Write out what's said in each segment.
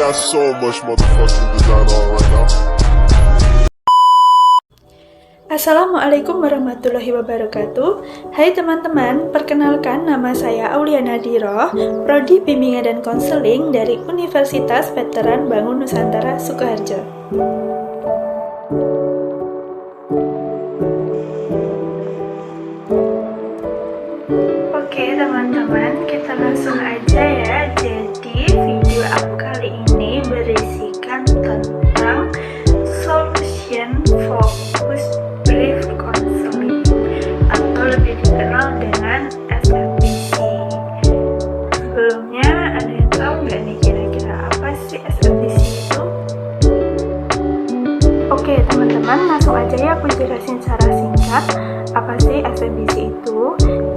got so much motherfucking design on right now. Assalamualaikum warahmatullahi wabarakatuh. Hai teman-teman, perkenalkan nama saya Aulia Nadhiroh, Prodi Bimbingan dan Konseling dari Universitas Veteran Bangun Nusantara Sukoharjo. Oke teman-teman, kita langsung aja ya. Jadi video aku kali ini berisikan tentang solution focus brief counseling atau lebih dikenal dengan SFBC. Sebelumnya ada yang tahu nggak nih kira-kira apa sih SFBC itu? Oke teman-teman, langsung aja ya aku jelasin secara singkat apa sih SFBC itu.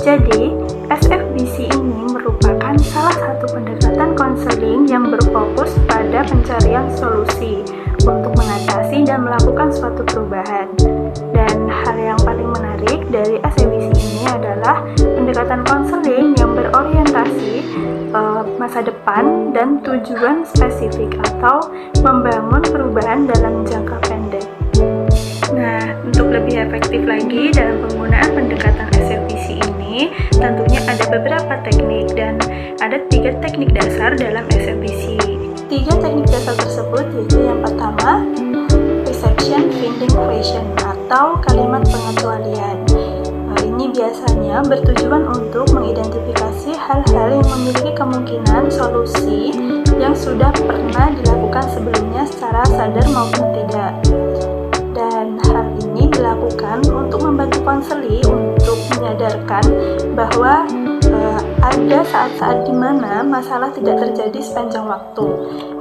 Jadi SFBC ini merupakan salah satu pendekatan konseling yang berfokus pada pencarian solusi untuk mengatasi dan melakukan suatu perubahan. Dan hal yang paling menarik dari SFBC ini adalah pendekatan konseling yang berorientasi masa depan dan tujuan spesifik atau membangun perubahan dalam jangka pendek. Nah, untuk lebih efektif lagi dalam penggunaan pendekatan SFBC ini, tentunya ada beberapa teknik dan ada 3 teknik dasar dalam SFBC. 3 teknik dasar tersebut yaitu yang pertama, perception finding question atau kalimat pengecualian. Ini biasanya bertujuan untuk mengidentifikasi hal-hal yang memiliki kemungkinan solusi yang sudah pernah dilakukan sebelumnya secara sadar maupun tidak. Dan hal ini dilakukan untuk membantu konseli untuk menyadarkan bahwa ada saat-saat di mana masalah tidak terjadi sepanjang waktu,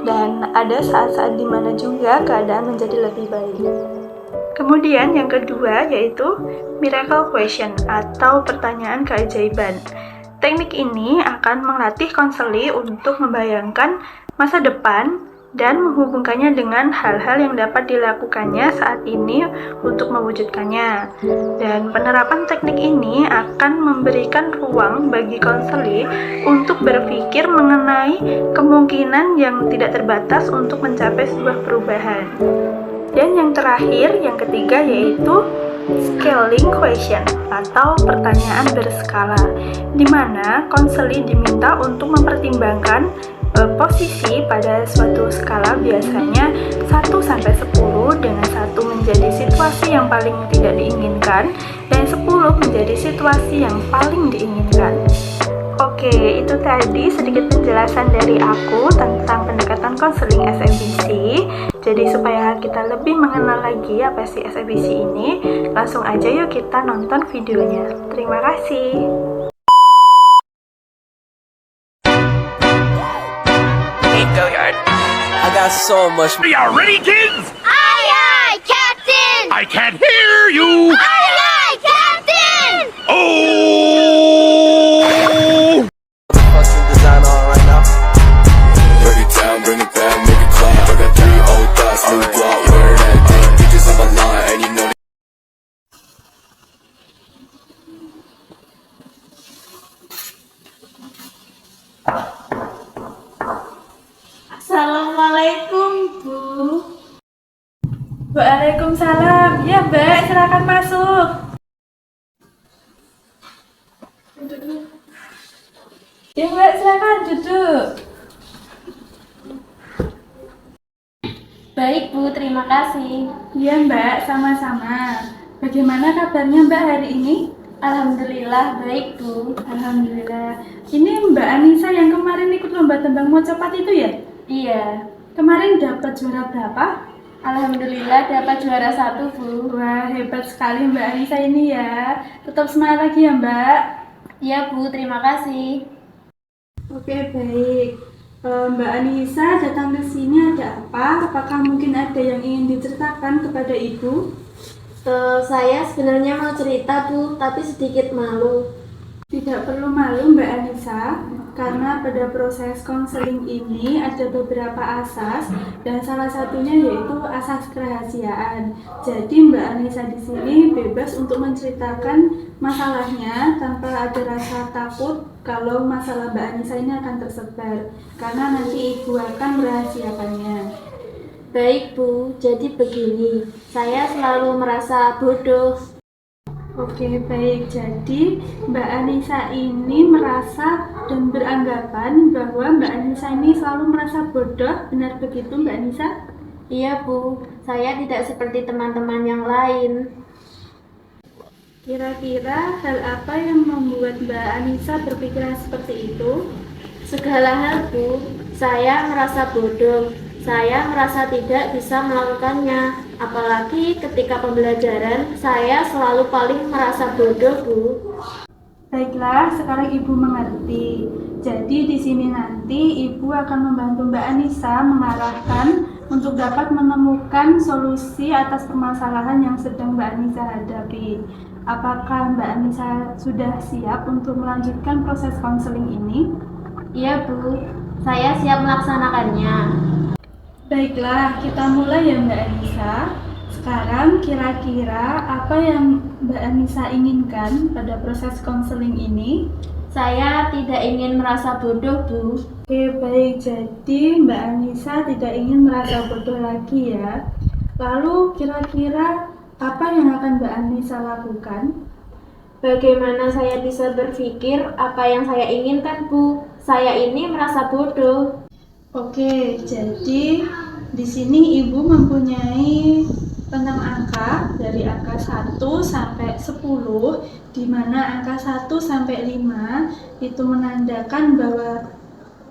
dan ada saat-saat di mana juga keadaan menjadi lebih baik. Kemudian yang kedua yaitu miracle question atau pertanyaan keajaiban. Teknik ini akan melatih konseli untuk membayangkan masa depan dan menghubungkannya dengan hal-hal yang dapat dilakukannya saat ini untuk mewujudkannya. Dan penerapan teknik ini akan memberikan ruang bagi konseli untuk berpikir mengenai kemungkinan yang tidak terbatas untuk mencapai sebuah perubahan. Dan yang terakhir, yang ketiga yaitu scaling question atau pertanyaan berskala, di mana konseli diminta untuk mempertimbangkan posisi pada suatu skala, biasanya 1-10, dengan 1 menjadi situasi yang paling tidak diinginkan dan 10 menjadi situasi yang paling diinginkan. Oke, itu tadi sedikit penjelasan dari aku tentang pendekatan konseling SFBC. Jadi supaya kita lebih mengenal lagi apa sih SFBC ini, langsung aja yuk kita nonton videonya. Terima kasih. I got so much. Are you ready, kids? Aye, aye, Captain! I can't hear you. Aye, aye, Captain! Oh! Motherfucking design on right now. Break it down, bring it back, make it clap. I got 3 old thoughts, new block, where that thing. Bitches on my line, and you know that. Assalamualaikum, Bu. Waalaikumsalam. Ya, Mbak, silakan masuk. Ya, Mbak, silakan duduk. Baik Bu, terima kasih. Ya, Mbak, sama-sama. Bagaimana kabarnya Mbak hari ini? Alhamdulillah baik Bu. Alhamdulillah. Ini Mbak Anissa yang kemarin ikut lomba tembang Mojopat itu ya? Iya, Kemarin dapat juara berapa? Alhamdulillah dapat juara 1 Bu. Wah, hebat sekali Mbak Anissa ini ya. Tetap semangat lagi ya Mbak. Iya Bu, terima kasih. Oke, baik. Mbak Anissa datang ke sini ada apa? Apakah mungkin ada yang ingin diceritakan kepada Ibu? Saya sebenarnya mau cerita Bu, tapi sedikit malu. Tidak perlu malu Mbak Anissa, karena pada proses konseling ini ada beberapa asas dan salah satunya yaitu asas kerahasiaan. Jadi Mbak Anissa di sini bebas untuk menceritakan masalahnya tanpa ada rasa takut kalau masalah Mbak Anissa ini akan tersebar, karena nanti Ibu akan merahasiakannya. Baik Bu, jadi begini, saya selalu merasa bodoh. Oke, baik. Jadi Mbak Anissa ini merasa dan beranggapan bahwa Mbak Anissa ini selalu merasa bodoh. Benar begitu, Mbak Anissa? Iya Bu, saya tidak seperti teman-teman yang lain. Kira-kira hal apa yang membuat Mbak Anissa berpikiran seperti itu? Segala hal Bu, saya merasa bodoh. Saya merasa tidak bisa melakukannya. Apalagi ketika pembelajaran, saya selalu paling merasa bodoh Bu. Baiklah, sekarang Ibu mengerti. Jadi di sini nanti Ibu akan membantu Mbak Anissa mengarahkan untuk dapat menemukan solusi atas permasalahan yang sedang Mbak Anissa hadapi. Apakah Mbak Anissa sudah siap untuk melanjutkan proses konseling ini? Iya Bu, saya siap melaksanakannya. Baiklah, kita mulai ya Mbak Anissa. Sekarang kira-kira apa yang Mbak Anissa inginkan pada proses konseling ini? Saya tidak ingin merasa bodoh Bu. Oke, baik. Jadi Mbak Anissa tidak ingin merasa bodoh lagi ya. Lalu kira-kira apa yang akan Mbak Anissa lakukan? Bagaimana saya bisa berpikir apa yang saya inginkan Bu? Saya ini merasa bodoh. Oke, jadi di sini Ibu mempunyai 6 angka dari angka 1 sampai 10, di mana angka 1 sampai 5 itu menandakan bahwa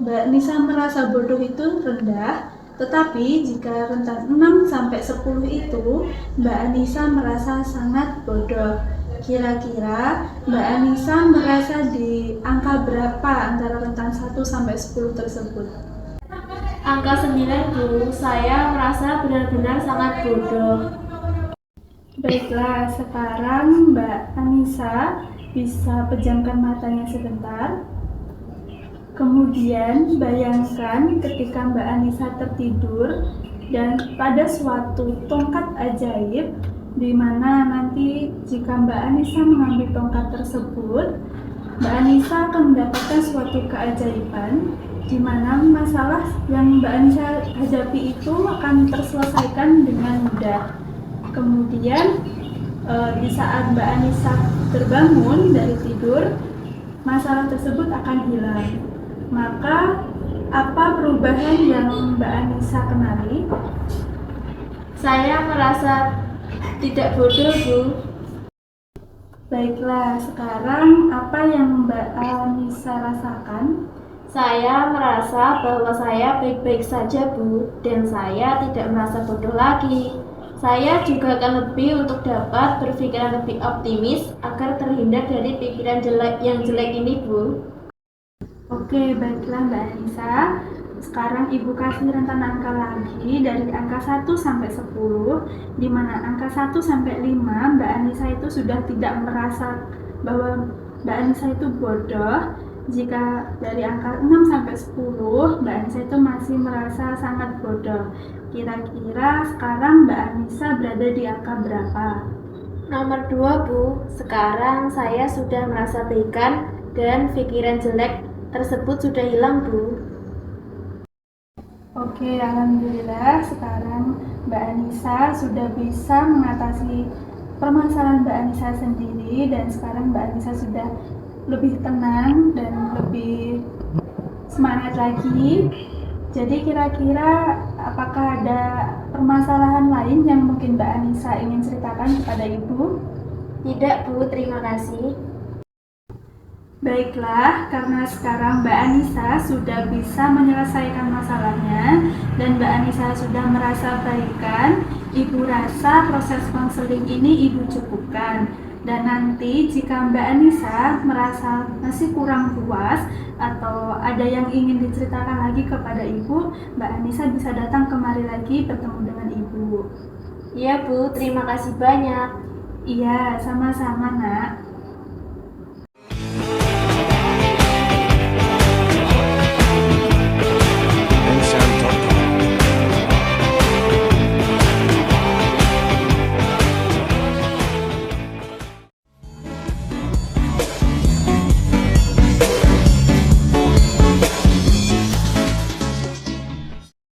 Mbak Nisa merasa bodoh itu rendah, tetapi jika rentan 6 sampai 10 itu Mbak Anissa merasa sangat bodoh. Kira-kira Mbak Anissa merasa di angka berapa antara rentan 1 sampai 10 tersebut? Angka 9 Bu, saya merasa benar-benar sangat bodoh. Baiklah, sekarang Mbak Anissa bisa pejamkan matanya sebentar. Kemudian bayangkan ketika Mbak Anissa tertidur dan pada suatu tongkat ajaib, di mana nanti jika Mbak Anissa mengambil tongkat tersebut, Mbak Anissa akan mendapatkan suatu keajaiban, di mana masalah yang Mbak Anissa hadapi itu akan terselesaikan dengan mudah. Kemudian di saat Mbak Anissa terbangun dari tidur, masalah tersebut akan hilang. Maka apa perubahan yang Mbak Anissa kenali? Saya merasa tidak bodoh Bu. Baiklah, sekarang apa yang Mbak Anissa rasakan? Saya merasa bahwa saya baik-baik saja Bu, dan saya tidak merasa bodoh lagi. Saya juga akan lebih untuk dapat berpikiran lebih optimis agar terhindar dari pikiran yang jelek ini Bu. Oke, baiklah Mbak Anissa. Sekarang Ibu kasih rentan angka lagi dari angka 1 sampai 10, di mana angka 1 sampai 5 Mbak Anissa itu sudah tidak merasa bahwa Mbak Anissa itu bodoh. Jika dari angka 6 sampai 10, Mbak Anissa itu masih merasa sangat bodoh. Kira-kira sekarang Mbak Anissa berada di angka berapa? Nomor 2 Bu, sekarang saya sudah merasa baikan dan pikiran jelek tersebut sudah hilang Bu. Oke, alhamdulillah sekarang Mbak Anissa sudah bisa mengatasi permasalahan Mbak Anissa sendiri, dan sekarang Mbak Anissa sudah lebih tenang dan lebih semangat lagi. Jadi kira-kira apakah ada permasalahan lain yang mungkin Mbak Anissa ingin ceritakan kepada Ibu? Tidak Bu, terima kasih. Baiklah, karena sekarang Mbak Anissa sudah bisa menyelesaikan masalahnya dan Mbak Anissa sudah merasa baikan, Ibu rasa proses konseling ini Ibu cukupkan. Dan nanti jika Mbak Anissa merasa masih kurang puas atau ada yang ingin diceritakan lagi kepada Ibu, Mbak Anissa bisa datang kemari lagi bertemu dengan Ibu. Iya Bu, terima kasih banyak. Iya, sama-sama Nak.